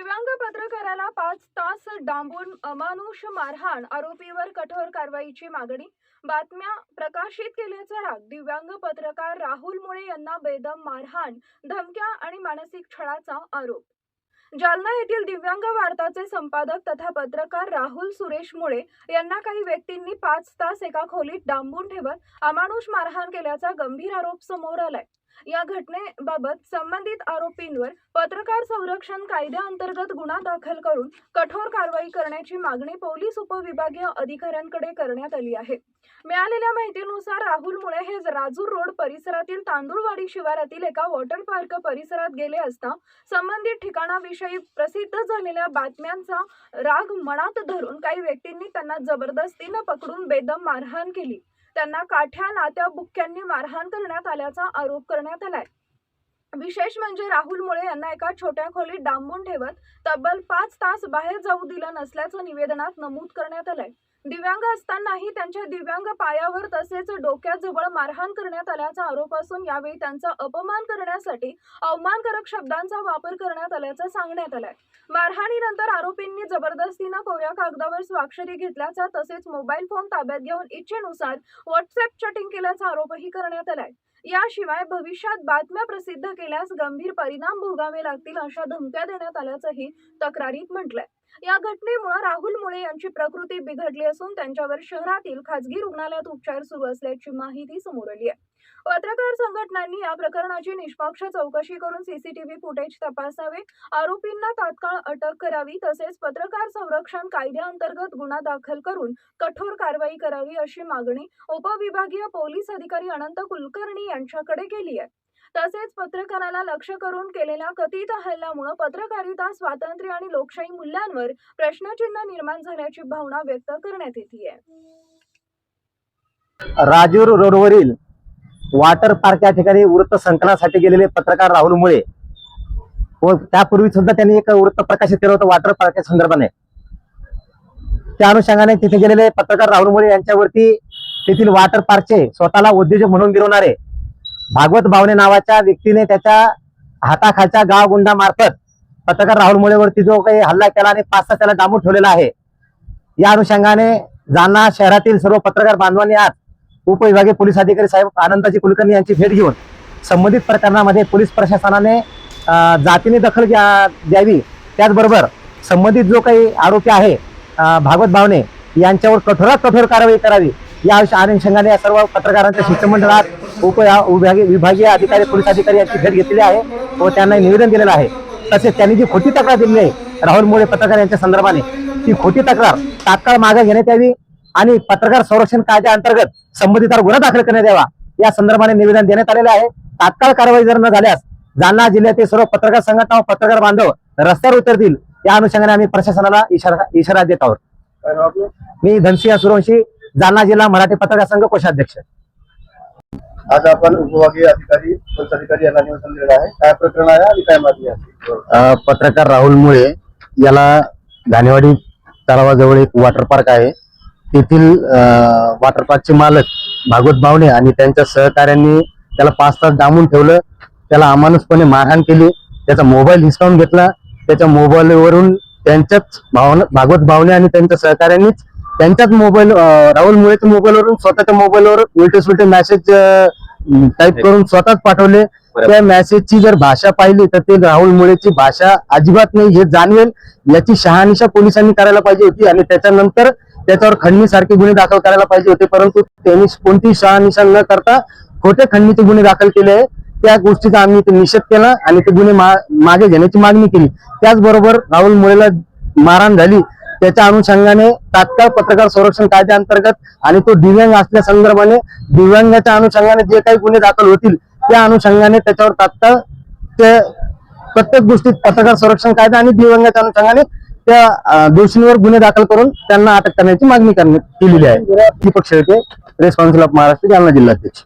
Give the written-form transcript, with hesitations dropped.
दिव्यांग पत्रकाराला 5 तास डांबून अमानुष मारहाण, आरोपीवर कठोर कारवाईची मागणी. बातम्या प्रकाशित केल्याचा राग. दिव्यांग पत्रकार राहुल मुळे यांना बेदम मारहाण, धमक्या आणि मानसिक छळाचा आरोप. जालना येथील दिव्यांग वार्ताचे संपादक तथा पत्रकार राहुल सुरेश मुळे यांना काही व्यक्तींनी 5 तास एका खोलीत डांबून ठेवत अमानुष मारहाण केल्याचा गंभीर आरोप समोर आलाय. या घटनेबाबत संबंधित आरोपींवर पत्रकार संरक्षण कायद्याअंतर्गत गुन्हा दाखल करून कठोर कारवाई करण्याची मागणी पोलीस उपविभागीय अधिकाऱ्यांकडे करण्यात आली आहे. मिळालेल्या माहितीनुसार राहुल मुळे हे राजूर रोड परिसरातील तांदूळवाडी शिवारातील एका वॉटर पार्क परिसरात गेले असता संबंधित ठिकाणाविषयी प्रसिद्ध झालेल्या बातम्यांचा राग मनात धरून काही व्यक्तींनी त्यांना जबरदस्तीने पकडून बेदम मारहाण केली. त्यांना काठ्या, लात्या, बुक्क्यांनी मारहाण करण्यात आल्याचा आरोप करण्यात आलाय. विशेष म्हणजे राहुल मुळे यांना एका छोट्या खोलीत डांबून ठेवत तब्बल 5 तास बाहेर जाऊ दिलं नसल्याचं निवेदनात नमूद करण्यात आलंय. दिव्यांग असतानाही त्यांच्या दिव्यांग पायावर तसेच डोक्याजवळ मारहाण करण्यात आल्याचा आरोप असून यावेळी त्यांचा अपमान करण्यासाठी अवमानकारक शब्दांचा वापर करण्यात आल्याचं सांगण्यात आलंय. मारहाणीनंतर आरोपींनी जबरदस्तीने कोऱ्या कागदावर स्वाक्षरी घेतल्याचा तसेच मोबाईल फोन ताब्यात घेऊन इच्छेनुसार व्हॉट्सअप चॅटिंग केल्याचा आरोपही करण्यात आलाय. याशिवाय भविष्यात बातम्या प्रसिद्ध केल्यास गंभीर परिणाम भोगावे लागतील अशा धमक्या देण्यात आल्याचंही तक्रारीत म्हटलंय. या घटनेमुळे राहुल मुळे यांची प्रकृती बिघडली असून त्यांच्यावर शहरातील खासगी रुग्णालयात उपचार सुरू असल्याची माहिती समोर आली आहे. पत्रकार संघटनांनी या प्रकरणाची निष्पक्ष चौकशी करून सीसीटीव्ही फुटेज तपासावे, आरोपींना तात्काळ अटक करावी तसेच पत्रकार संरक्षण कायद्याअंतर्गत गुन्हा दाखल करून कठोर कारवाई करावी अशी मागणी उपविभागीय पोलीस अधिकारी अनंत कुलकर्णी यांच्याकडे केली आहे. तसेच पत्रकाराला लक्ष्य करून केलेल्या कथित हल्ल्यामुळे पत्रकारिता स्वातंत्र्य आणि लोकशाही मूल्यांवर प्रश्नचिन्ह निर्माण झाल्याची भावना व्यक्त करण्यात येते. राजूर रोडवरील वॉटर पार्क या ठिकाणी वृत्तसंकलनासाठी गेलेले पत्रकार राहुल मुळे व त्यापूर्वी सुद्धा त्यांनी एक वृत्त प्रकाशित केलं होतं वॉटर पार्कच्या संदर्भाने. त्या अनुषंगाने तिथे गेलेले पत्रकार राहुल मुळे यांच्यावरती तेथील वॉटर पार्कचे स्वतःला उद्योजक म्हणून गिरवणारे भागवत बावणे नावाच्या व्यक्तीने त्याच्या हाताखालच्या गावगुंडा मार्फत पत्रकार राहुल मुळेवरती जो काही हल्ला केला आणि 5 तास त्याला डांबून ठेवलेला आहे. या अनुषंगाने जालना शहरातील सर्व पत्रकार बांधवांनी आज उपविभागीय पोलीस अधिकारी साहेब अनंतजी कुलकर्णी यांची भेट घेऊन संबंधित प्रकरणामध्ये पोलीस प्रशासनाने जातीने दखल द्यावी, त्याचबरोबर संबंधित जो काही आरोपी आहे भागवत बावणे यांच्यावर कठोरात कठोर कारवाई करावी या अनुषंगाने या सर्व पत्रकारांच्या शिष्टमंडळात विभागीय अधिकारी पोलीस अधिकारी यांची भेट घेतलेली आहे व त्यांना निवेदन दिलेलं आहे. तसेच त्यांनी जी खोटी तक्रार दिली आहे राहुल मुळे पत्रकार यांच्या संदर्भाने ती खोटी तक्रार तात्काळ मागे घेण्यात यावी आणि पत्रकार संरक्षण कायद्याअंतर्गत संबंधितांवर गुन्हा दाखल करण्यात यावा या संदर्भाने निवेदन देण्यात आलेले आहे. तात्काळ कारवाई जर न झाल्यास जालना जिल्ह्यातील सर्व पत्रकार संघटना व पत्रकार बांधव रस्त्यावर उतरतील या अनुषंगाने आम्ही प्रशासनाला इशारा देत आहोत. मी धनसिंह सूर्यवंशी, जालना जिल्हा मराठी पत्रकार संघ कोषाध्यक्ष. आज आपण उपविभागीय अधिकारी पोलीस अधिकारी यांना निवेदन दिलेलं आहे. काय प्रकरण आहे आणि काय मागणी आहे? पत्रकार राहुल मुळे याला घाणेवाडी तलावाजवळ एक वॉटर पार्क आहे. तेथील वॉटर पार्कचे मालक भागवत बावणे आणि त्यांच्या सहकाऱ्यांनी त्याला 5 तास डांबून ठेवलं, त्याला अमानुषपणे मारहाण केली, त्याचा मोबाईल हिसकावून घेतला. त्याच्या मोबाईलवरून त्यांच्याच भागवत बावणे आणि त्यांच्या सहकाऱ्यांनीच त्यांच्याच मोबाईल राहुल मुळेच्या मोबाईलवरून स्वतःच्या मोबाईलवर उलटे सुलटे मेसेज टाईप करून स्वतःच पाठवले. त्या मेसेजची जर भाषा पाहिली तर ते राहुल मुळेची भाषा अजिबात नाही हे जाणवेल. याची शहानिशा पोलिसांनी करायला पाहिजे होती आणि त्याच्यानंतर त्याच्यावर खंडणीसारखे गुन्हे दाखल करायला पाहिजे होते, परंतु त्यांनी कोणतीही शहानिशा न करता खोटे खंडणीचे गुन्हे दाखल केले आहे. त्या गोष्टीचा आम्ही निषेध केला आणि ते गुन्हे मागे घेण्याची मागणी केली. त्याचबरोबर राहुल मुळेला मारहाण झाली त्याच्या अनुषंगाने तात्काळ पत्रकार संरक्षण कायद्याअंतर्गत आणि तो दिव्यांग असल्या संदर्भाने दिव्यांगाच्या अनुषंगाने जे काही गुन्हे दाखल होतील त्या अनुषंगाने त्याच्यावर तात्काळ ते प्रत्येक गोष्टीत पत्रकार संरक्षण कायदा आणि दिव्यांगाच्या अनुषंगाने त्या दोषींवर गुन्हे दाखल करून त्यांना अटक करण्याची मागणी केलेली आहे. Deepak Shelke, press council of Maharashtra, Jalna जिल्हाध्यक्ष.